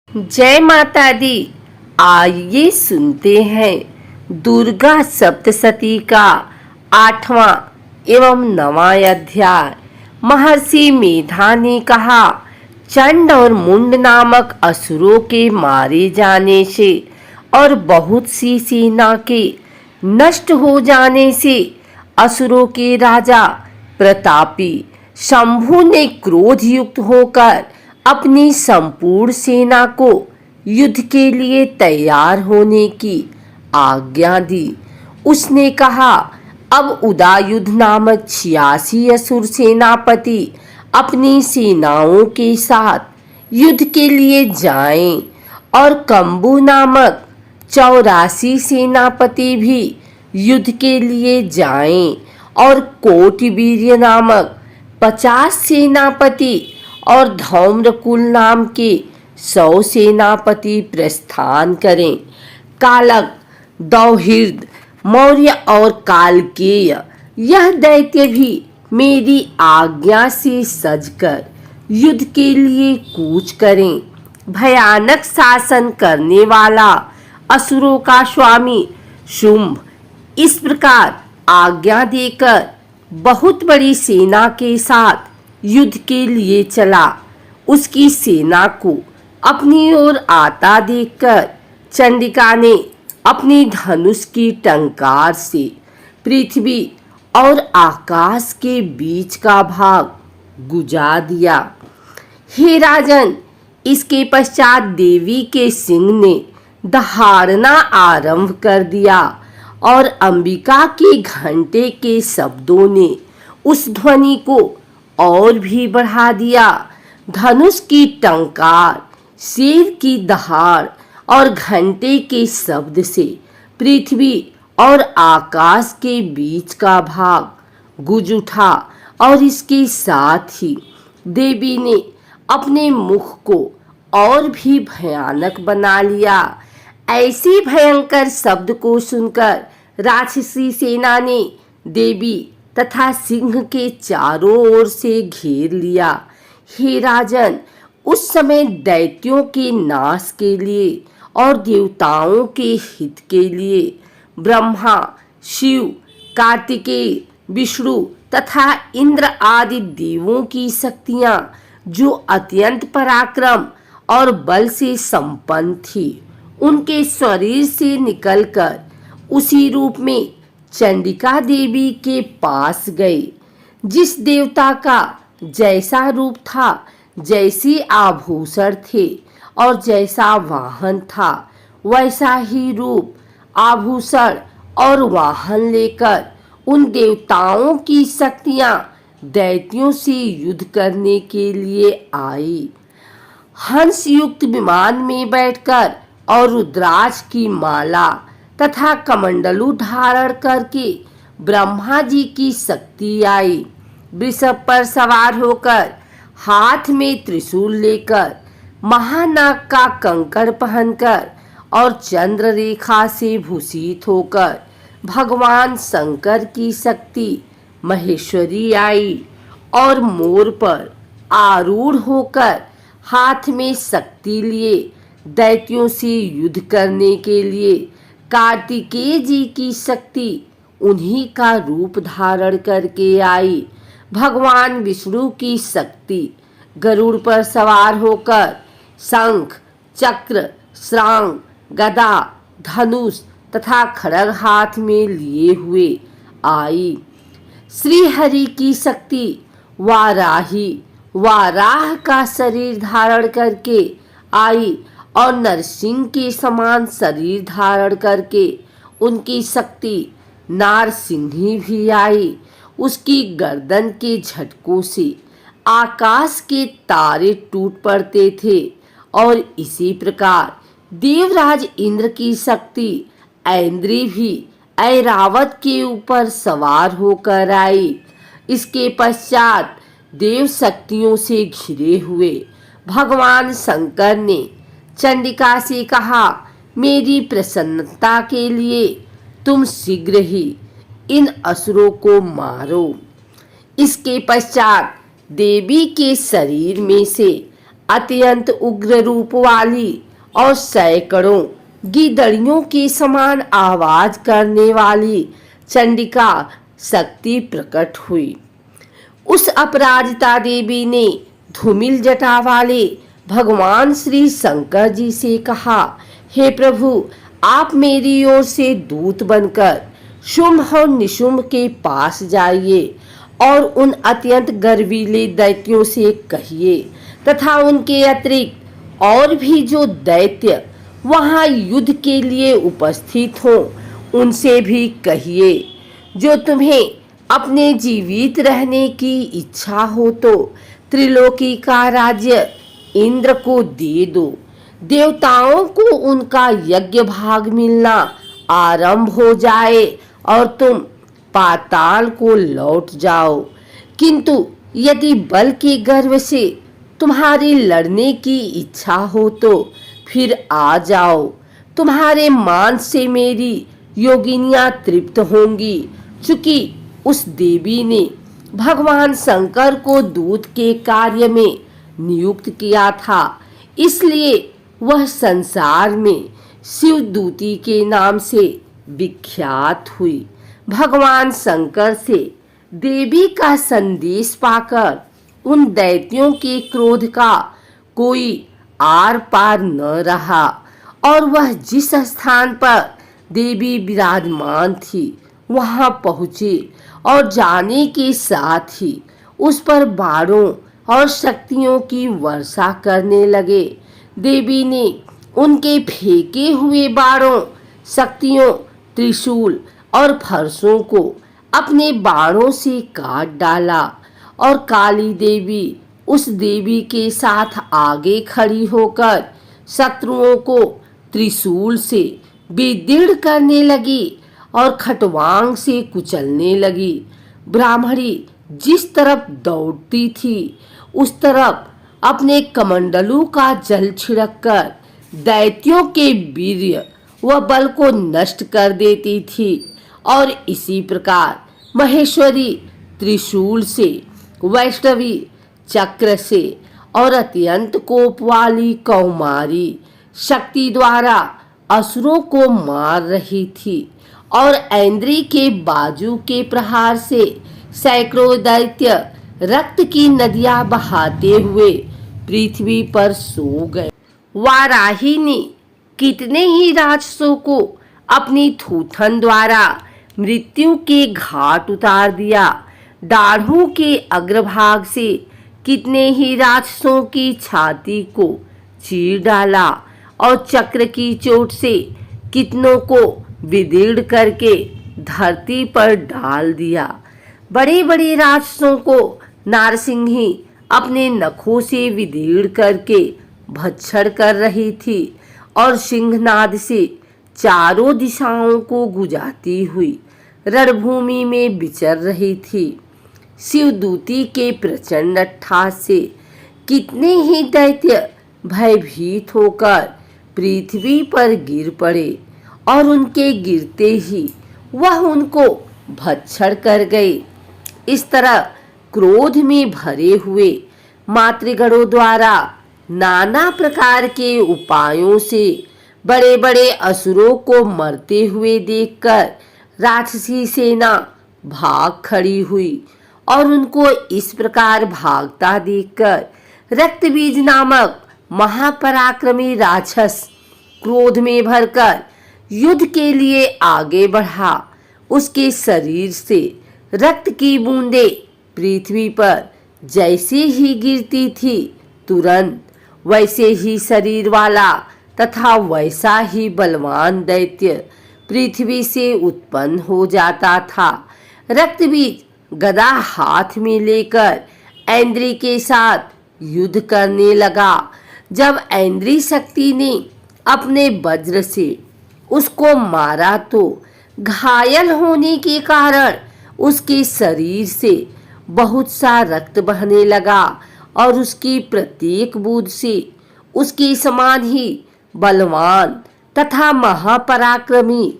जय माता दी। आइए सुनते हैं दुर्गा सप्तशती का 8वां एवं 9वां अध्याय। महर्षि मेधा ने कहा, चंड और मुंड नामक असुरों के मारे जाने से और बहुत सी सेना के नष्ट हो जाने से असुरों के राजा प्रतापी शंभु ने क्रोध युक्त होकर अपनी संपूर्ण सेना को युद्ध के लिए तैयार होने की आज्ञा दी। उसने कहा, अब उदायुध नामक 86 असुर सेनापति अपनी सेनाओं के साथ युद्ध के लिए जाएं और कंबु नामक 84 सेनापति भी युद्ध के लिए जाएं और कोटिवीर्य नामक 50 सेनापति और धौम्रकुल नाम के 100 सेनापति प्रस्थान करें। कालक, दौहिर्द, मौर्य और कालकेय यह दैत्य भी मेरी आज्ञा से सजकर युद्ध के लिए कूच करें। भयानक शासन करने वाला असुरों का स्वामी शुंभ इस प्रकार आज्ञा देकर बहुत बड़ी सेना के साथ युद्ध के लिए चला। उसकी सेना को अपनी ओर आता देखकर चंडिका ने अपनी धनुष की टंकार से पृथ्वी और आकाश के बीच का भाग गुजा दिया। हे राजन, इसके पश्चात देवी के सिंह ने दहाड़ना आरंभ कर दिया और अंबिका के घंटे के शब्दों ने उस ध्वनि को और भी बढ़ा दिया। धनुष की टंकार, शेर की दहाड़ और घंटे के शब्द से पृथ्वी और आकाश के बीच का भाग गूंज उठा और इसके साथ ही देवी ने अपने मुख को और भी भयानक बना लिया। ऐसी भयंकर शब्द को सुनकर राक्षसी सेना ने देवी तथा सिंह के चारों ओर से घेर लिया। हे राजन, उस समय दैत्यों के नाश के लिए और देवताओं के हित के लिए ब्रह्मा, शिव, कार्तिकेय, विष्णु तथा इंद्र आदि देवों की शक्तियां जो अत्यंत पराक्रम और बल से संपन्न थी, उनके शरीर से निकलकर उसी रूप में चंडिका देवी के पास गए। जिस देवता का जैसा रूप था, जैसे आभूषण थे और जैसा वाहन था, वैसा ही रूप, आभूषण और वाहन लेकर उन देवताओं की शक्तियां दैत्यों से युद्ध करने के लिए आई। हंस युक्त विमान में बैठकर और रुद्राक्ष की माला तथा कमंडलू धारण करके ब्रह्मा जी की शक्ति आई। वृषभ पर सवार होकर, हाथ में त्रिशूल लेकर, महानाग का कंकड़ पहनकर और चंद्र रेखा से भूषित होकर भगवान शंकर की शक्ति महेश्वरी आई और मोर पर आरूढ़ होकर हाथ में शक्ति लिए दैत्यों से युद्ध करने के लिए कार्तिकेय जी की शक्ति उन्हीं का रूप धारण करके आई। भगवान विष्णु की शक्ति गरुड़ पर सवार होकर शंख, चक्र, श्रांग, गदा, धनुष तथा खड्ग हाथ में लिए हुए आई। श्री हरि की शक्ति वाराही वाराह का शरीर धारण करके आई और नरसिंह के समान शरीर धारण करके उनकी शक्ति नारसिंही भी आई। उसकी गर्दन के झटकों से आकाश के तारे टूट पड़ते थे और इसी प्रकार देवराज इंद्र की शक्ति ऐन्द्री भी ऐरावत के ऊपर सवार होकर आई। इसके पश्चात देव शक्तियों से घिरे हुए भगवान शंकर ने चंडिका से कहा, मेरी प्रसन्नता के लिए तुम शीघ्र ही इन असुरों को मारो। इसके पश्चात देवी के शरीर में से अत्यंत उग्र रूप वाली और सैकड़ों गीदड़ियों के समान आवाज करने वाली चंडिका शक्ति प्रकट हुई। उस अपराजिता देवी ने धूमिल जटा वाले भगवान श्री शंकर जी से कहा, हे प्रभु, आप मेरी ओर से दूत बनकर शुंभ और निशुंभ के पास जाइए और उन अत्यंत गर्वीले दैत्यों से कहिए तथा उनके अतिरिक्त और भी जो दैत्य वहां युद्ध के लिए उपस्थित हों उनसे भी कहिए, जो तुम्हें अपने जीवित रहने की इच्छा हो तो त्रिलोकी का राज्य इंद्र को दे दो। देवताओं को उनका यज्ञ भाग मिलना आरंभ हो जाए और तुम पाताल को लौट जाओ। किंतु यदि बल के गर्व से तुम्हारी लड़ने की इच्छा हो तो फिर आ जाओ। तुम्हारे मान से मेरी योगिनियां तृप्त होंगी। चूंकि उस देवी ने भगवान शंकर को दूत के कार्य में नियुक्त किया था, इसलिए वह संसार में शिवदूती के नाम से विख्यात हुई। भगवान शंकर से देवी का संदेश पाकर उन दैत्यों के क्रोध का कोई आर पार न रहा और वह जिस स्थान पर देवी विराजमान थी वहां पहुँचे और जाने के साथ ही उस पर बाणों और शक्तियों की वर्षा करने लगे। देवी ने उनके फेंके हुए बाणों, शक्तियों, त्रिशूल और फरसों को अपने बाणों से काट डाला और काली देवी उस देवी के साथ आगे खड़ी होकर शत्रुओं को त्रिशूल से विदीर्ण करने लगी और खटवांग से कुचलने लगी। ब्राह्मणी जिस तरफ दौड़ती थी उस तरफ अपने कमंडलू का जल छिड़ककर दैत्यों के वीर्य व बल को नष्ट कर देती थी और इसी प्रकार महेश्वरी त्रिशूल से, वैष्णवी चक्र से और अत्यंत कोप वाली कौमारी शक्ति द्वारा असुरों को मार रही थी और ऐन्द्री के बाजू के प्रहार से सैकड़ों दैत्य रक्त की नदियां बहाते हुए पृथ्वी पर सो गए। वाराही ने कितने ही राक्षसों को अपनी थूथन द्वारा मृत्यु के घाट उतार दिया। दाढ़ों के अग्रभाग से कितने ही राक्षसों की छाती को चीर डाला और चक्र की चोट से कितनों को विदीर्ण करके धरती पर डाल दिया। बड़े बड़े राक्षसों को नारसिंही अपने नखों से विदीर्ण करके भक्षण कर रही थी और सिंहनाद से चारों दिशाओं को गुजाती हुई रणभूमि में विचर रही थी। शिवदूती के प्रचंड अट्टहास से कितने ही दैत्य भयभीत होकर पृथ्वी पर गिर पड़े और उनके गिरते ही वह उनको भक्षण कर गए। इस तरह क्रोध में भरे हुए मातृगणों द्वारा नाना प्रकार के उपायों से बड़े बड़े असुरों को मरते हुए देखकर राक्षसी सेना भाग खड़ी हुई और उनको इस प्रकार भागता देखकर रक्तबीज नामक महापराक्रमी राक्षस क्रोध में भरकर युद्ध के लिए आगे बढ़ा। उसके शरीर से रक्त की बूंदें पृथ्वी पर जैसे ही गिरती थी तुरंत वैसे ही शरीर वाला तथा वैसा ही बलवान दैत्य पृथ्वी से उत्पन्न हो जाता था। रक्तबीज गदा हाथ में लेकर ऐन्द्री के साथ युद्ध करने लगा। जब ऐन्द्री शक्ति ने अपने वज्र से उसको मारा तो घायल होने के कारण उसके शरीर से बहुत सा रक्त बहने लगा और उसकी प्रत्येक बूंद से उसके समान ही बलवान तथा महापराक्रमी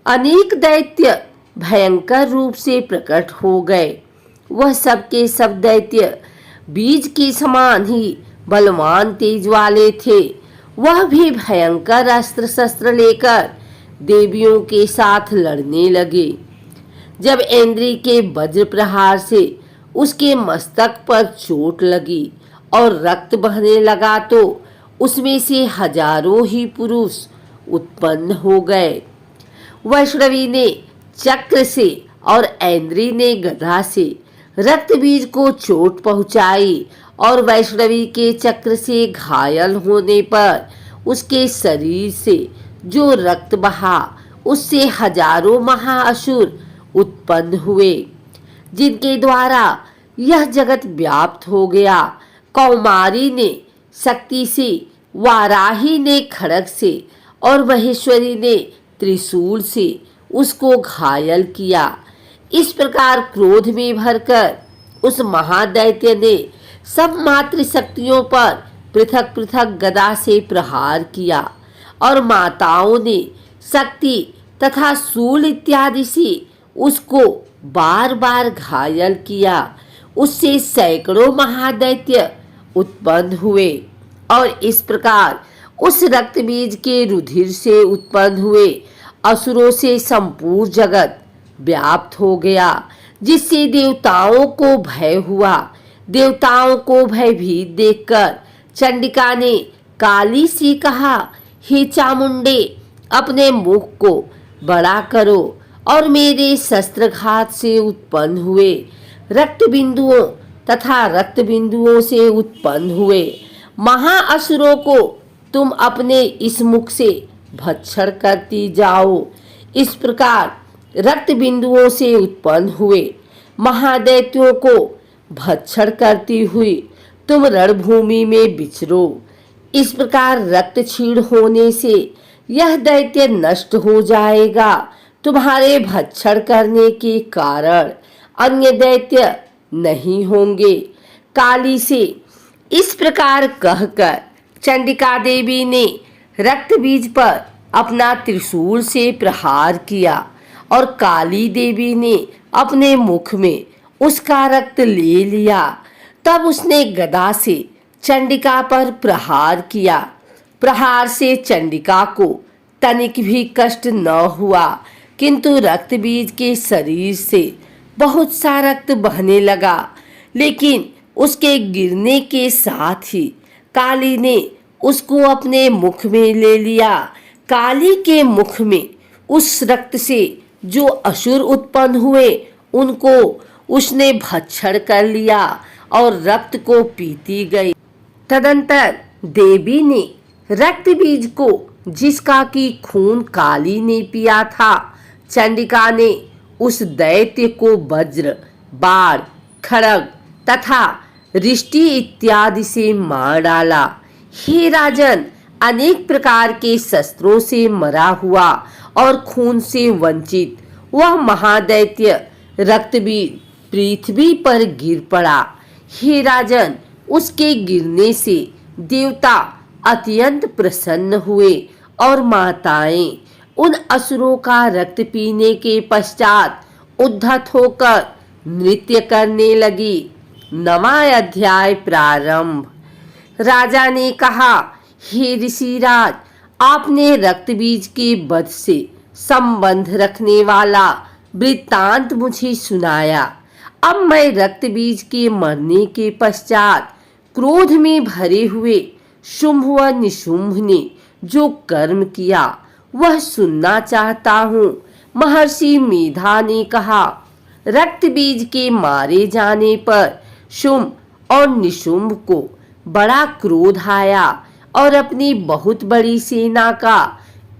अनेक दैत्य भयंकर रूप से प्रकट हो गए। वह सब के सब दैत्य बीज के समान ही बलवान तेज वाले थे। वह भी भयंकर अस्त्र शस्त्र लेकर देवियों के साथ लड़ने लगे। जब इंद्री के वज्र प्रहार से उसके मस्तक पर चोट लगी और रक्त बहने लगा तो उसमें से हजारों ही पुरुष उत्पन्न हो गए। वैष्णवी ने चक्र से और ऐन्द्री ने गदा से रक्त बीज को चोट पहुंचाई और वैष्णवी के चक्र से घायल होने पर उसके शरीर से जो रक्त बहा उससे हजारों महाअसुर उत्पन्न हुए, जिनके द्वारा यह जगत व्याप्त हो गया। कौमारी ने शक्ति से, वाराही ने खड्ग से और महेश्वरी ने त्रिशूल से उसको घायल किया। इस प्रकार क्रोध में भरकर उस महादैत्य ने सब मातृ शक्तियों पर पृथक पृथक गदा से प्रहार किया और माताओं ने शक्ति तथा शूल इत्यादि से उसको बार बार घायल किया। उससे सैकड़ों महादैत्य उत्पन्न हुए और इस प्रकार उस रक्त बीज के रुधिर से उत्पन्न हुए असुरों से संपूर्ण जगत व्याप्त हो गया, जिससे देवताओं को भय हुआ। देवताओं को भयभीत देखकर चंडिका ने काली से कहा, हे चामुंडे, अपने मुख को बड़ा करो और मेरे शस्त्रघात से उत्पन्न हुए रक्त बिंदुओं तथा रक्त बिंदुओं से उत्पन्न हुए महाअसुरों को तुम अपने इस मुख से भक्षण करती जाओ। इस प्रकार रक्त बिंदुओं से उत्पन्न हुए महादैत्यों को भक्षण करती हुई तुम रणभूमि में विचरो। इस प्रकार रक्त क्षीण होने से यह दैत्य नष्ट हो जाएगा। तुम्हारे भक्षण करने के कारण अन्य दैत्य नहीं होंगे। काली से इस प्रकार कहकर चंडिका देवी ने रक्त बीज पर अपना त्रिशूल से प्रहार किया और काली देवी ने अपने मुख में उसका रक्त ले लिया। तब उसने गदा से चंडिका पर प्रहार किया। प्रहार से चंडिका को तनिक भी कष्ट न हुआ, किंतु रक्त बीज के शरीर से बहुत सा रक्त बहने लगा। लेकिन उसके गिरने के साथ ही काली ने उसको अपने मुख में ले लिया। काली के मुख में उस रक्त से जो असुर उत्पन्न हुए उनको उसने भक्षण कर लिया और रक्त को पीती गई। तदंतर देवी ने रक्त बीज को, जिसका की खून काली ने पिया था, चंडिका ने उस दैत्य को वज्र, बाण, खड्ग तथा रिष्टि इत्यादि से मार डाला। हे राजन, अनेक प्रकार के शस्त्रों से मरा हुआ और खून से वंचित वह महादैत्य रक्तबीज पृथ्वी पर गिर पड़ा। हे राजन, उसके गिरने से देवता अत्यंत प्रसन्न हुए और माताएं उन असुरों का रक्त पीने के पश्चात उद्धत होकर नृत्य करने लगी। 9वां अध्याय प्रारंभ। राजा ने कहा, हे ऋषिराज, आपने रक्त बीज के वध से संबंध रखने वाला वृत्तांत मुझे सुनाया। अब मैं रक्त बीज के मरने के पश्चात क्रोध में भरे हुए शुंभ व निशुंभ ने जो कर्म किया वह सुनना चाहता हूँ। महर्षि मेधा ने कहा, रक्त बीज के मारे जाने पर शुंभ और निशुंभ को बड़ा क्रोध आया और अपनी बहुत बड़ी सेना का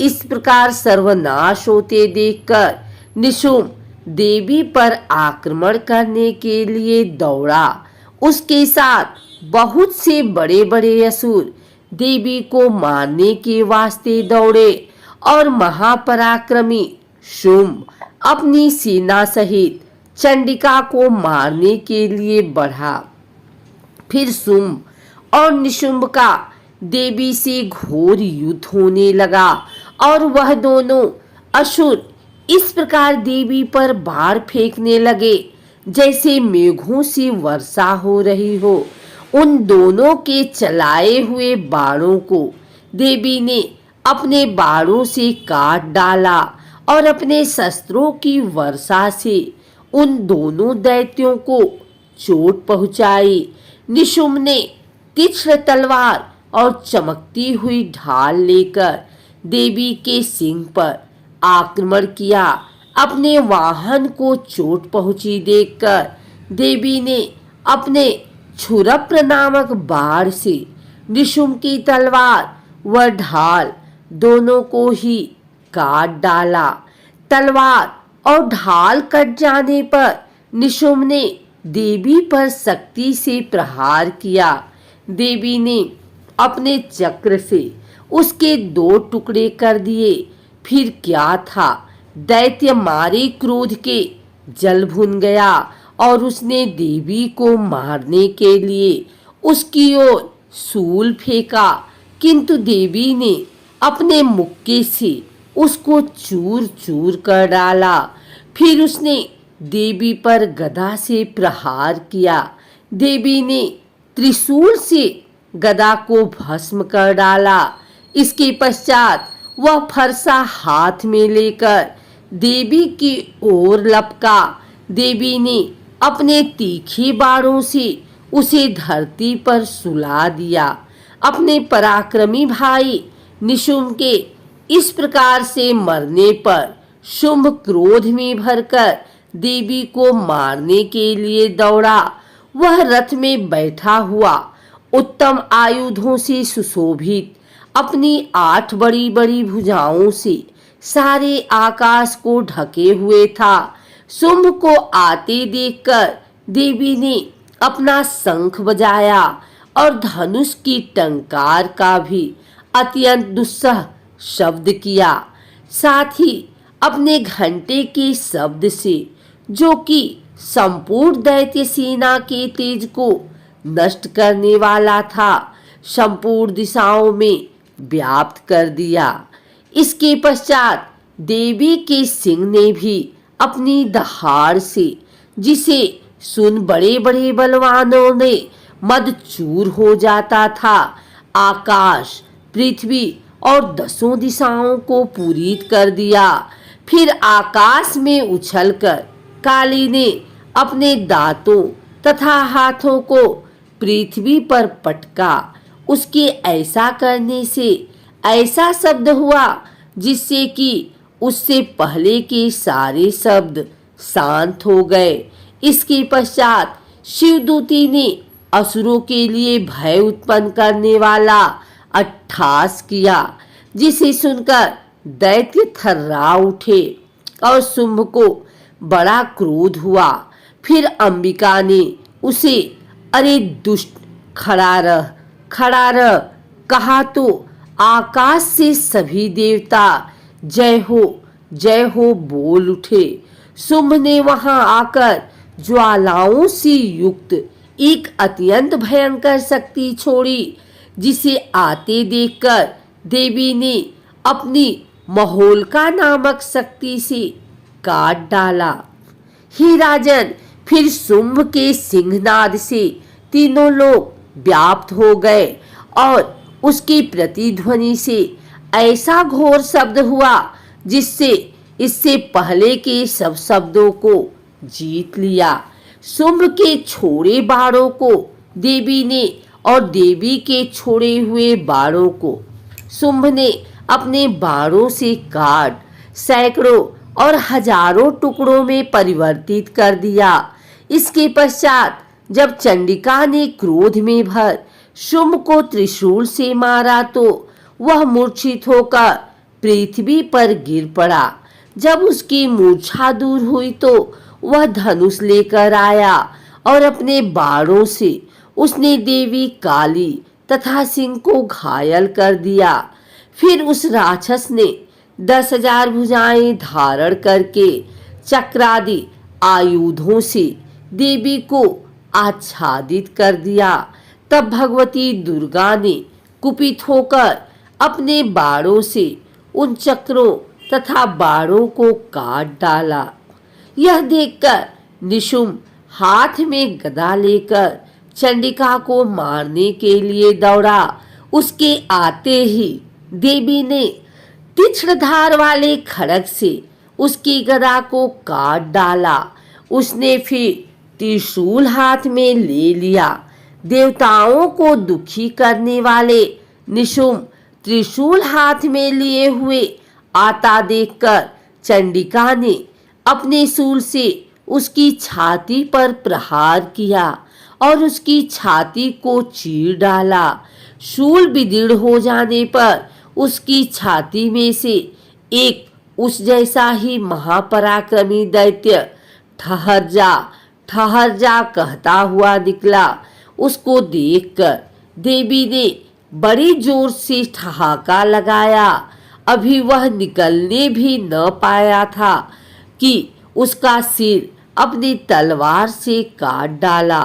इस प्रकार सर्वनाश होते देखकर निशुंभ देवी पर आक्रमण करने के लिए दौड़ा। उसके साथ बहुत से बड़े बड़े असुर देवी को मारने के वास्ते दौड़े और महापराक्रमी शुंभ अपनी सेना सहित चंडिका को मारने के लिए बढ़ा। फिर शुंभ और निशुंभ का देवी से घोर युद्ध होने लगा और वह दोनों असुर इस प्रकार देवी पर बाण फेंकने लगे जैसे मेघों से वर्षा हो रही हो। उन दोनों के चलाए हुए बाणों को देवी ने अपने बाणों से काट डाला और अपने शस्त्रों की वर्षा से उन दोनों दैत्यों को चोट पहुंचाई। निशुम्भ ने तीक्ष्ण तलवार और चमकती हुई ढाल लेकर देवी के सिंह पर आक्रमण किया। अपने वाहन को चोट पहुंची देखकर देवी ने अपने क्षुरप्र नामक बाण से निशुम्भ की तलवार व ढाल दोनों को ही काट डाला। तलवार और ढाल कट जाने पर निशुम्भ ने देवी पर शक्ति से प्रहार किया। देवी ने अपने चक्र से उसके 2 टुकड़े कर दिए। फिर क्या था, दैत्य मारे क्रोध के जल भुन गया और उसने देवी को मारने के लिए उसकी ओर शूल फेंका, किंतु देवी ने अपने मुक्के से उसको चूर चूर कर डाला। फिर उसने देवी पर गदा से प्रहार किया। देवी ने त्रिशूल से गदा को भस्म कर डाला। इसके पश्चात वह फरसा हाथ में लेकर देवी की ओर लपका। देवी ने अपने तीखे बाणों से उसे धरती पर सुला दिया। अपने पराक्रमी भाई निशुम्भ के इस प्रकार से मरने पर शुंभ क्रोध में भरकर देवी को मारने के लिए दौड़ा। वह रथ में बैठा हुआ उत्तम आयुधों से सुशोभित अपनी 8 बड़ी बड़ी भुजाओं से सारे आकाश को ढके हुए था। शुंभ को आते देखकर देवी ने अपना शंख बजाया और धनुष की टंकार का भी अत्यंत दुस्सह शब्द किया। साथ ही अपने घंटे के शब्द से, जो कि संपूर्ण दैत्य सेना के तेज को नष्ट करने वाला था, संपूर्ण दिशाओं में व्याप्त कर दिया। इसके पश्चात देवी के सिंह ने भी अपनी दहाड़ से, जिसे सुन बड़े बड़े बलवानों ने मदचूर हो जाता था, आकाश, पृथ्वी और 10 दिशाओं को पूरित कर दिया। फिर आकाश में उछलकर काली ने अपने दांतों तथा हाथों को पृथ्वी पर पटका। उसके ऐसा करने से ऐसा शब्द हुआ जिससे कि उससे पहले के सारे शब्द शांत हो गए। इसके पश्चात शिवदूती ने असुरों के लिए भय उत्पन्न करने वाला अट्ठास किया, जिसे सुनकर दैत्य थर्रा उठे और शुंभ को बड़ा क्रोध हुआ। फिर अंबिका ने उसे अरे दुष्ट, खड़ा रह कहा तो आकाश से सभी देवता जय हो बोल उठे। शुंभ ने वहां आकर ज्वालाओं से युक्त एक अत्यंत भयंकर शक्ति छोड़ी, जिसे आते देखकर देवी ने अपनी महोलका नामक शक्ति से काट डाला। हे राजन, फिर शुंभ के सिंहनाद से तीनों लोग व्याप्त हो गए और उसकी प्रतिध्वनि से ऐसा घोर शब्द हुआ जिससे इससे पहले के सब शब्दों को जीत लिया। शुंभ के छोड़े बाणों को देवी ने और देवी के छोड़े हुए बाणों को शुंभ ने अपने बाणों से काट सैकड़ों और हजारों टुकड़ों में परिवर्तित कर दिया। इसके पश्चात जब चंडिका ने क्रोध में भर शुंभ को त्रिशूल से मारा तो वह मूर्छित होकर पृथ्वी पर गिर पड़ा। जब उसकी मूर्छा दूर हुई तो वह धनुष लेकर आया और अपने बाणों से उसने देवी काली तथा सिंह को घायल कर दिया। फिर उस राक्षस ने 10,000 भुजाएं धारण करके चक्रादि आयुधों से देवी को आच्छादित कर दिया। तब भगवती दुर्गा ने कुपित होकर अपने बाणों से उन चक्रों तथा बाणों को काट डाला। यह देखकर निशुम्भ हाथ में गदा लेकर चंडिका को मारने के लिए दौड़ा। उसके आते ही देवी ने तीक्ष्ण धार वाले खड्ग से उसकी गदा को काट डाला। उसने फिर त्रिशूल हाथ में ले लिया। देवताओं को दुखी करने वाले निशुंभ त्रिशूल हाथ में लिए हुए आता देखकर चंडिका ने अपने शूल से उसकी छाती पर प्रहार किया और उसकी छाती को चीर डाला। शूल विदीर्ण हो जाने पर उसकी छाती में से एक उस जैसा ही महापराक्रमी दैत्य ठहर जा कहता हुआ निकला। उसको देखकर देवी ने बड़ी जोर से ठहाका लगाया। अभी वह निकलने भी न पाया था कि उसका सिर अपनी तलवार से काट डाला।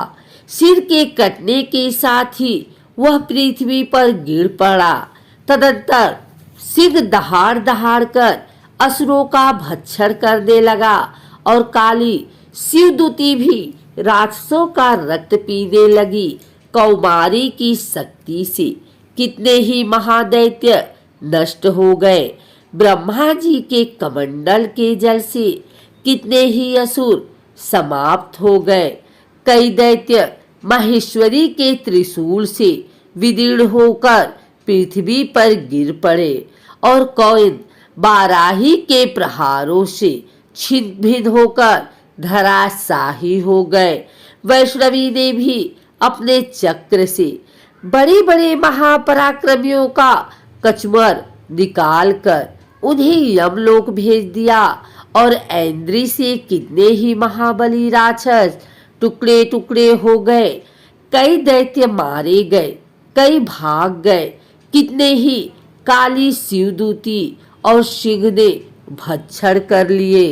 सिर के कटने के साथ ही वह पृथ्वी पर गिर पड़ा। तदंतर सिंह दहाड़ दहाड़ कर असुरों का भक्षण करने लगा और काली शिवदूती भी राक्षसों का रक्त पीने लगी। कौमारी की शक्ति से कितने ही महादैत्य नष्ट हो गए। ब्रह्मा जी के कमंडल के जल से कितने ही असुर समाप्त हो गए। कई दैत्य महेश्वरी के त्रिशूल से विदीर्ण होकर पृथ्वी पर गिर पड़े और कौन बाराही के प्रहारों से छिन्न भिन्न होकर धराशाही हो गए। वैष्णवी ने भी अपने चक्र से बड़े बड़े महापराक्रमियों का कचमर निकालकर उन्हें यमलोक भेज दिया और ऐन्द्री से कितने ही महाबली राक्षस टुकड़े टुकड़े हो गए। कई दैत्य मारे गए, कई भाग गए, कितने ही काली शिवदूती और सिंह ने भक्षण कर लिए।